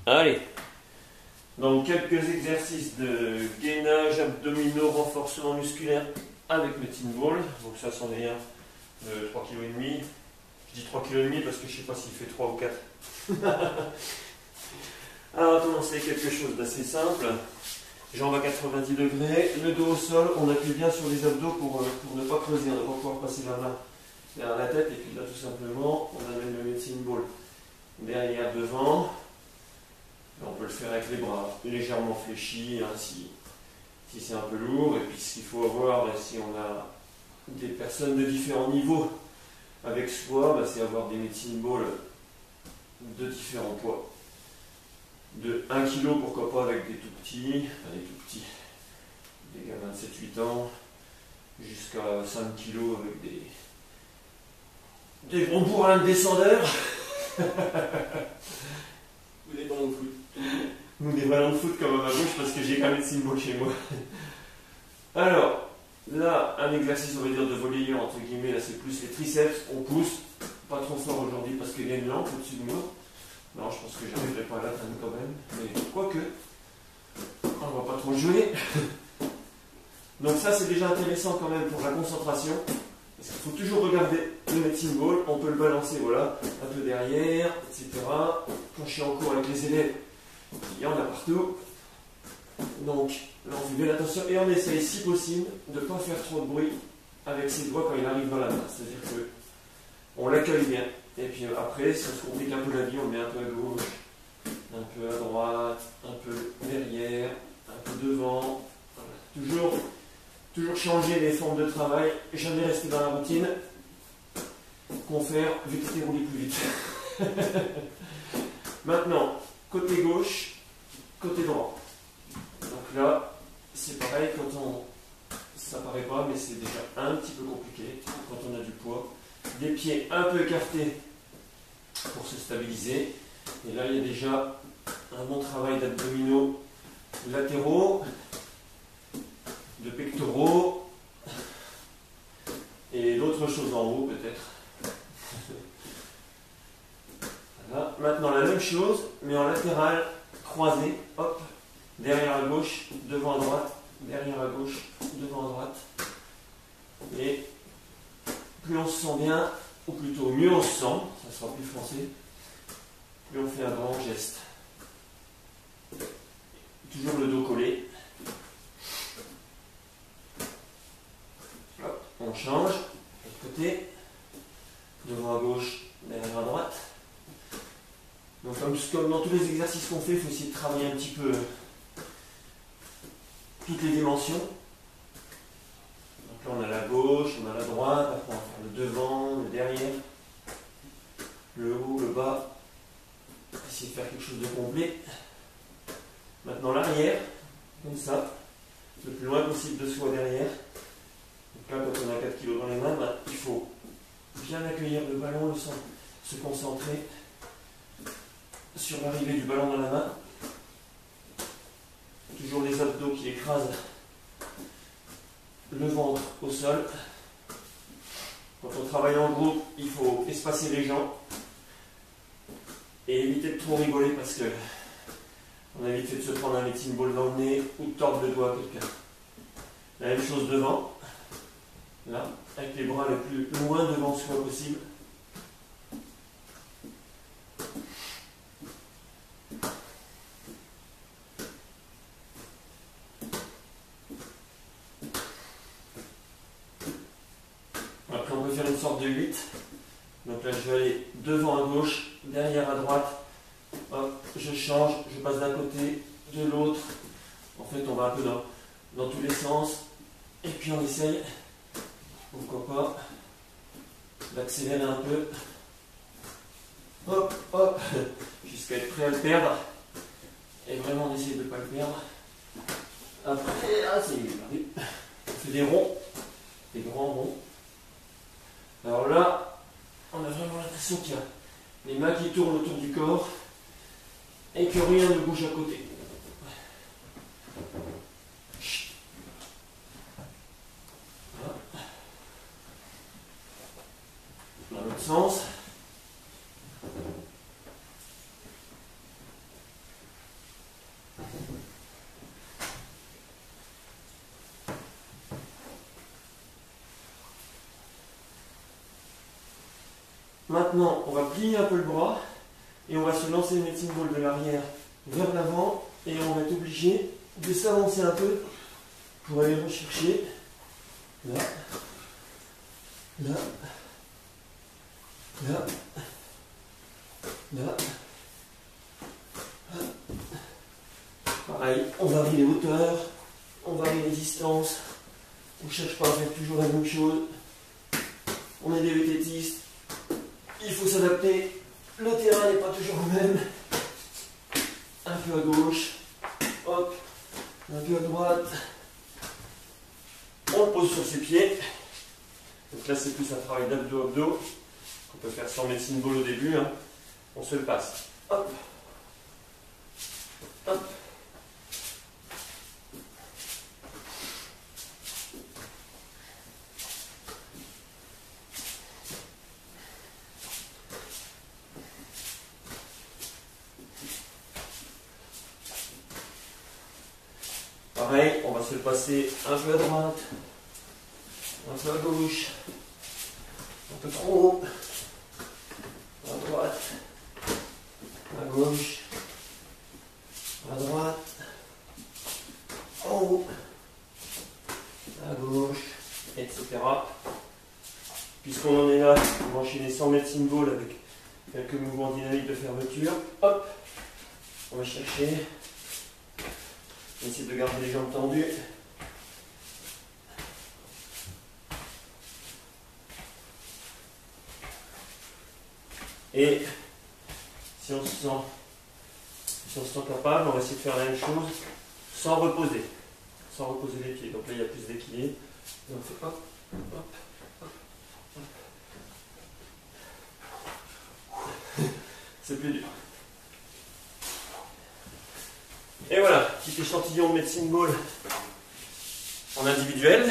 Allez, donc quelques exercices de gainage, abdominaux, renforcement musculaire avec le Teen Ball. Donc ça c'en est un de 3,5 kg. Je dis 3,5 kg parce que je ne sais pas s'il fait 3 ou 4. Alors on va commencer avec quelque chose d'assez simple. Jambes à 90 degrés, le dos au sol, on appuie bien sur les abdos pour ne pas creuser, on va pouvoir passer la main derrière la tête et puis là tout simplement on amène le Teen Ball derrière, devant. On peut le faire avec les bras légèrement fléchis, hein, si c'est un peu lourd. Et puis ce qu'il faut avoir, si on a des personnes de différents niveaux avec soi, c'est avoir des Teen Ball de différents poids. De 1 kg, pourquoi pas avec des tout petits, des gamins de 7-8 ans, jusqu'à 5 kg avec des gros bourrins de descendeurs. Ou des ballons de foot. Ou des ballons de foot comme à ma gauche parce que j'ai quand même Teen Ball chez moi. Alors, là, un exercice, on va dire, de volleyeur, entre guillemets, là c'est plus les triceps, on pousse, pas trop fort aujourd'hui parce qu'il y a une lampe au-dessus de moi. Non, je pense que j'arriverai pas à l'atteindre quand même, mais quoique, on va pas trop jouer. Donc ça c'est déjà intéressant quand même pour la concentration, parce qu'il faut toujours regarder le Teen Ball, on peut le balancer, voilà, un peu derrière, etc. Quand je suis en cours avec les élèves, il y en a partout. Donc là on fait bien attention et on essaye si possible de ne pas faire trop de bruit avec ses doigts quand il arrive dans la main. C'est-à-dire que on l'accueille bien. Et puis après, si on se complique un peu la vie, on le met un peu à gauche, un peu à droite, un peu derrière, un peu devant. Voilà. Toujours changer les formes de travail, jamais rester dans la routine. Confère, vite dérouler plus vite. Maintenant, côté gauche, côté droit. Donc là, c'est pareil, ça paraît pas, mais c'est déjà un petit peu compliqué quand on a du poids. Des pieds un peu écartés pour se stabiliser. Et là, il y a déjà un bon travail d'abdominaux latéraux, de pectoraux et d'autres choses en haut peut-être. Voilà. Maintenant, la même chose, mais en latéral, croisé, hop, derrière à gauche, devant à droite, derrière à gauche, devant à droite. Et plus on se sent bien, ou plutôt mieux on se sent, ça sera plus français, plus on fait un grand geste. Toujours le dos collé. Hop, on change, de l'autre côté, devant à gauche, derrière à droite. Donc comme dans tous les exercices qu'on fait, il faut essayer de travailler un petit peu toutes les dimensions. Donc là on a la gauche, on a la droite, après on va faire le devant, le derrière, le haut, le bas. Essayer de faire quelque chose de complet. Maintenant l'arrière, comme ça, le plus loin possible de soi derrière. Donc là quand on a 4 kg dans les mains, il faut bien accueillir le ballon, se concentrer sur l'arrivée du ballon dans la main. Toujours les abdos qui écrasent le ventre au sol. Quand on travaille en groupe, il faut espacer les jambes et éviter de trop rigoler parce que on a évité de se prendre un Teen Ball dans le nez ou de tordre le doigt à quelqu'un. La même chose devant, là, avec les bras le plus loin devant soi possible. Après on peut faire une sorte de 8. Donc là je vais aller devant à gauche, derrière à droite. Hop, je change, je passe d'un côté, de l'autre. En fait on va un peu dans tous les sens. Et puis on essaye, pourquoi pas, d'accélérer un peu. Hop, hop, jusqu'à être prêt à le perdre. Et vraiment on essaye de ne pas le perdre. Après, c'est mieux. On fait des ronds, des grands ronds. Alors là, on a vraiment l'impression qu'il y a les mains qui tournent autour du corps et que rien ne bouge à côté. Voilà. Dans l'autre sens. Maintenant, on va plier un peu le bras et on va se lancer le medicine ball de l'arrière vers l'avant et on va être obligé de s'avancer un peu pour aller rechercher là, là, là, là. Pareil, on varie les hauteurs, on varie les distances, on ne cherche pas à faire toujours la même chose. On est des vététistes, il faut s'adapter, le terrain n'est pas toujours le même. Un peu à gauche, hop, un peu à droite. On pose sur ses pieds. Donc là c'est plus un travail d'abdos. On peut faire sans medicine ball au début. Hein. On se le passe. Hop. Hop. Pareil, on va se le passer un peu à droite, un peu à gauche, un peu trop haut, à droite, à gauche, à droite, en haut, à gauche, etc. Puisqu'on en est là, on va enchaîner sans medicine ball avec quelques mouvements dynamiques de fermeture. Hop, on va chercher. On essaie de garder les jambes tendues. Et si on se sent capable, on va essayer de faire la même chose sans reposer les pieds. Donc là, il y a plus d'équilibre. Et on fait hop, hop, hop, hop. C'est plus dur. Et voilà, petit échantillon de medicine ball en individuel.